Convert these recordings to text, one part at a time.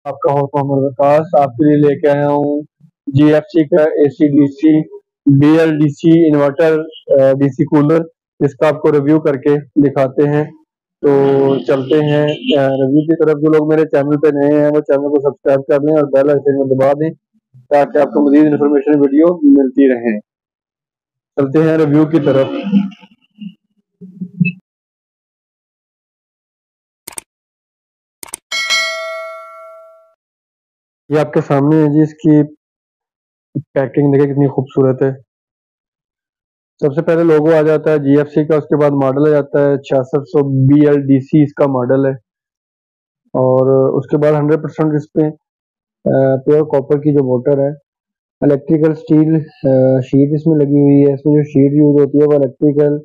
आपका होस्ट मोहम्मद वकास आपके लिए लेके आया हूँ जीएफसी का AC DC BLDC inverter DC cooler, जिसका आपको रिव्यू करके दिखाते हैं। तो चलते हैं रिव्यू की तरफ। जो लोग मेरे चैनल पे नए हैं वो चैनल को सब्सक्राइब कर लें और बेल आइकन को दबा दें ताकि आपको मजीद इन्फॉर्मेशन वीडियो मिलती रहे। चलते हैं रिव्यू की तरफ। ये आपके सामने है जी, इसकी पैकिंग देखिए कितनी खूबसूरत है। सबसे पहले लोगो आ जाता है जीएफसी का, उसके बाद मॉडल आ जाता है 6600 बीएलडीसी इसका मॉडल है। और उसके बाद 100% इस पे प्योर कॉपर की जो मोटर है, इलेक्ट्रिकल स्टील शीट इसमें लगी हुई है। इसमें जो शीट यूज होती है वो इलेक्ट्रिकल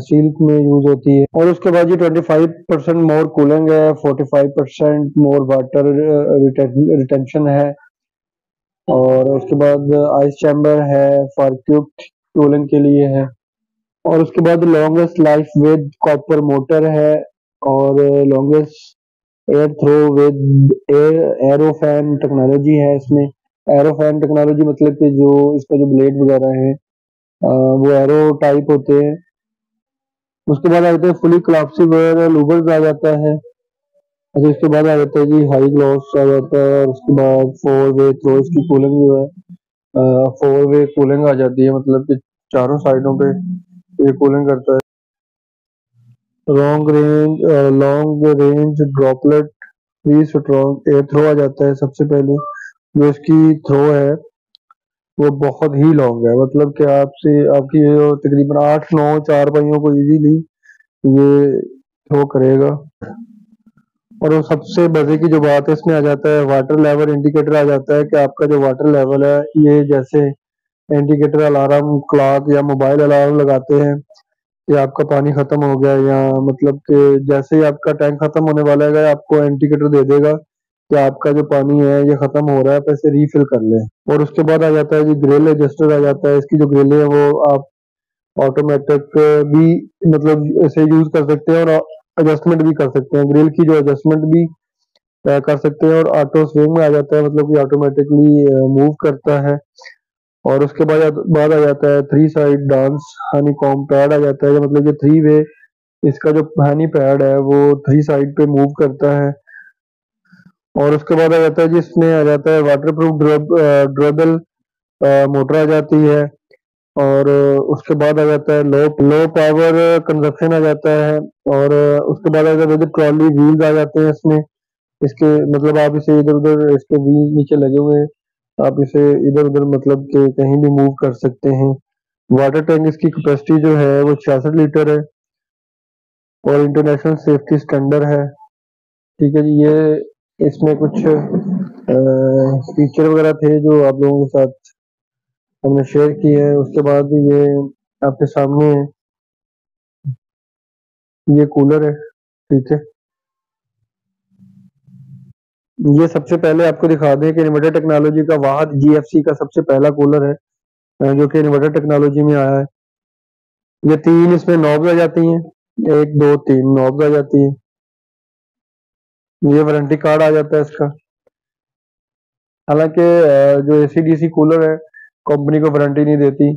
स्टील में यूज होती है। और उसके बाद ये 25% मोर कूलिंग है, 45% मोर वाटर रिटेंशन है। और उसके बाद आइस चैम्बर है, फॉर क्यूब कूलिंग के लिए है। और उसके बाद longest life with copper motor है। और longest air throw with aerofan technology है इसमें। एरोफैन टेक्नोलॉजी मतलब कि जो इसका जो ब्लेड वगैरह है वो एरो टाइप होते हैं। उसके बाद आ जाता है फुली कोलैप्सिबल लूबर्स आ जाता है। अच्छा, उसके बाद आ जाता है जी हाई ग्लॉस आ जाता है। और उसके बाद 4 वे थ्रो की कूलिंग जो है 4 वे कूलिंग आ जाती है, मतलब कि चारों साइडों पे ये कूलिंग करता है। Long range droplet free strong air throw आ जाता है। सबसे पहले जो इसकी थ्रो है वो बहुत ही लॉन्ग है, मतलब कि आपसे आपकी जो तकरीबन 8-9 चार पहियों को इजीली ये थ्रो करेगा। और वो सबसे मजे की जो बात है इसमें आ जाता है वाटर लेवल इंडिकेटर आ जाता है कि आपका जो वाटर लेवल है, ये जैसे इंडिकेटर अलार्म क्लॉक या मोबाइल अलार्म लगाते हैं कि आपका पानी खत्म हो गया, या मतलब कि जैसे ही आपका टैंक खत्म होने वाला है आपको इंडिकेटर दे देगा कि आपका जो पानी है ये खत्म हो रहा है, आप इसे रीफिल कर लें। और उसके बाद आ जाता है जी ग्रिल एडजस्टर आ जाता है। इसकी जो ग्रिल है वो आप ऑटोमेटिक भी मतलब इसे यूज कर सकते हैं और एडजस्टमेंट भी कर सकते हैं। ग्रिल की जो एडजस्टमेंट भी कर सकते हैं। और ऑटो स्विंग में आ जाता है, मतलब कि ऑटोमेटिकली मूव करता है। और उसके बाद आ जाता है 3 side dense honeycomb pad आ जाता है, मतलब ये 3 वे इसका जो हनी पैड है वो 3 साइड पे मूव करता है। और उसके बाद आ जाता है जिसमें आ जाता है वाटर प्रूफ ड्यूरेबल मोटर आ जाती है। और उसके बाद आ जाता है लो पावर कंजप्शन आ जाता है। और उसके बाद आ जाता है ट्रॉली व्हील्स आ जाते हैं इसमें। इसके मतलब आप इसे इधर उधर इसके व्हील नीचे लगे हुए हैं, आप इसे इधर उधर मतलब कि कहीं भी मूव कर सकते हैं। वाटर टैंक इसकी कैपेसिटी जो है वो 66 लीटर है और इंटरनेशनल सेफ्टी स्टैंडर्ड है। ठीक है जी, ये इसमें कुछ फीचर वगैरह थे जो आप लोगों के साथ हमने शेयर किए हैं। उसके बाद ये आपके सामने ये कूलर है। ठीक है, ये सबसे पहले आपको दिखा दें कि इन्वर्टर टेक्नोलॉजी का वाहद जीएफसी का सबसे पहला कूलर है जो कि इन्वर्टर टेक्नोलॉजी में आया है। ये 3 इसमें नॉब्स आ जाती हैं, 1 2 3 नॉब्स आ जाती हैं। ये वारंटी कार्ड आ जाता है इसका। हालांकि जो एसी-डीसी कूलर है कंपनी को वारंटी नहीं देती,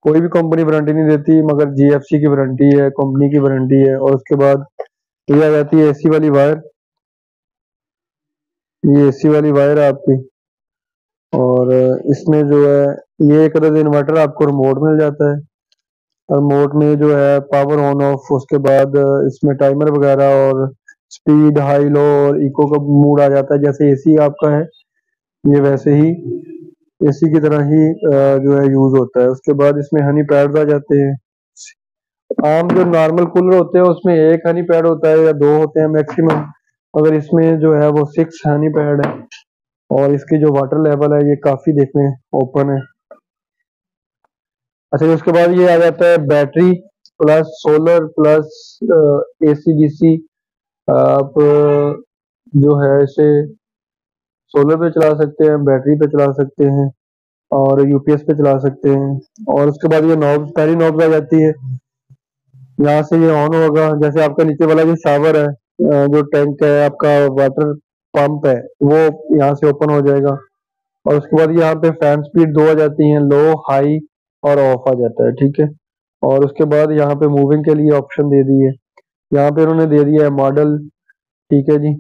कोई भी कंपनी वारंटी नहीं देती, मगर जीएफसी की वारंटी है, कंपनी की वारंटी है। और उसके बाद ये आ जाती है एसी वाली वायर। ये एसी वाली वायर है आपकी। और इसमें जो है ये एक तरह से इन्वर्टर आपको रिमोट मिल जाता है। रिमोट में जो है पावर ऑन ऑफ, उसके बाद इसमें टाइमर वगैरह और स्पीड हाई लो और इको का मूड आ जाता है। जैसे एसी आपका है ये वैसे ही एसी की तरह ही जो है यूज होता है। उसके बाद इसमें हनी पैड्स आ जाते हैं। आम जो नॉर्मल कूलर होते हैं उसमें एक हनी पैड होता है या 2 होते हैं मैक्सिमम, मगर इसमें जो है वो 6 हनी पैड है। और इसकी जो वाटर लेवल है ये काफी देखने ओपन है। अच्छा, उसके बाद ये आ जाता है battery plus solar plus AC DC. आप जो है इसे सोलर पे चला सकते हैं, बैटरी पे चला सकते हैं और यूपीएस पे चला सकते हैं। और उसके बाद ये नॉब पहली नॉब आ जाती है, यहाँ से ये ऑन होगा। जैसे आपका नीचे वाला जो शावर है जो टैंक है आपका वाटर पंप है वो यहाँ से ओपन हो जाएगा। और उसके बाद यहाँ पे फैन स्पीड दो आ जाती है, लो, हाई और ऑफ आ जाता है, ठीक है। और उसके बाद यहाँ पे मूविंग के लिए ऑप्शन दे दी है, यहाँ पे उन्होंने दे दिया है मॉडल, ठीक है जी,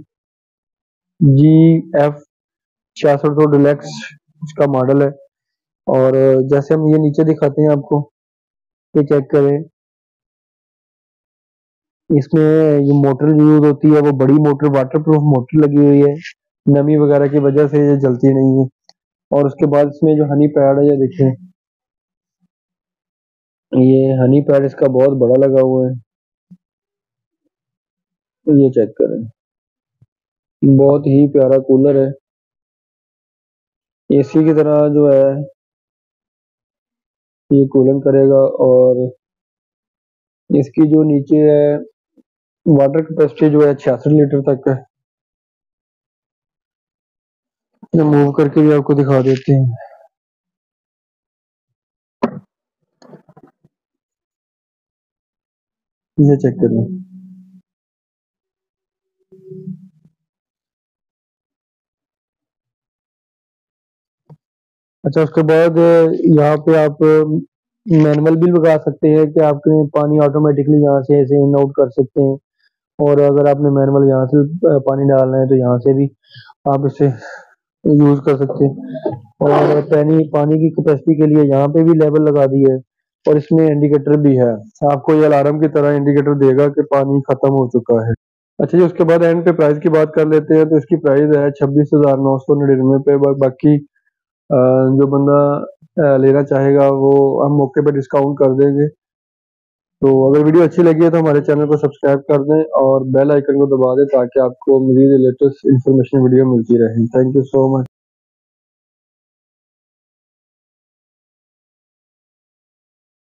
GF 6600 डिलक्स इसका मॉडल है। और जैसे हम ये नीचे दिखाते हैं आपको, ये चेक करें, इसमें ये मोटर यूज होती है वो बड़ी मोटर, वाटर प्रूफ मोटर लगी हुई है, नमी वगैरह की वजह से ये जलती नहीं है। और उसके बाद इसमें जो हनी पैड है, ये देखिए, ये हनी पैड इसका बहुत बड़ा लगा हुआ है, तो ये चेक करें, बहुत ही प्यारा कूलर है, एसी की तरह जो है ये कूलिंग करेगा। और इसकी जो नीचे है वाटर कैपेसिटी जो है 66 लीटर तक है। मूव करके भी आपको दिखा देते हैं, ये चेक करें। अच्छा, उसके बाद यहाँ पे आप मैनुअल भी लगा सकते हैं कि आपके पानी ऑटोमेटिकली यहाँ से ऐसे इन आउट कर सकते हैं। और अगर आपने मैनुअल यहाँ से पानी डालना है तो यहाँ से भी आप इसे यूज कर सकते हैं। और पानी की कैपेसिटी के लिए यहाँ पे भी लेवल लगा दी है, और इसमें इंडिकेटर भी है, आपको ये अलार्म की तरह इंडिकेटर देगा कि पानी खत्म हो चुका है। अच्छा जी, उसके बाद एंड पे प्राइस की बात कर लेते हैं, तो इसकी प्राइस है 26,999 पे। बाकी जो बंदा लेना चाहेगा वो हम मौके पे डिस्काउंट कर देंगे। तो अगर वीडियो अच्छी लगी है तो हमारे चैनल को सब्सक्राइब कर दें और बेल आइकन को दबा दें ताकि आपको मज़ीद लेटेस्ट इन्फॉर्मेशन वीडियो मिलती रहे। Thank you so much.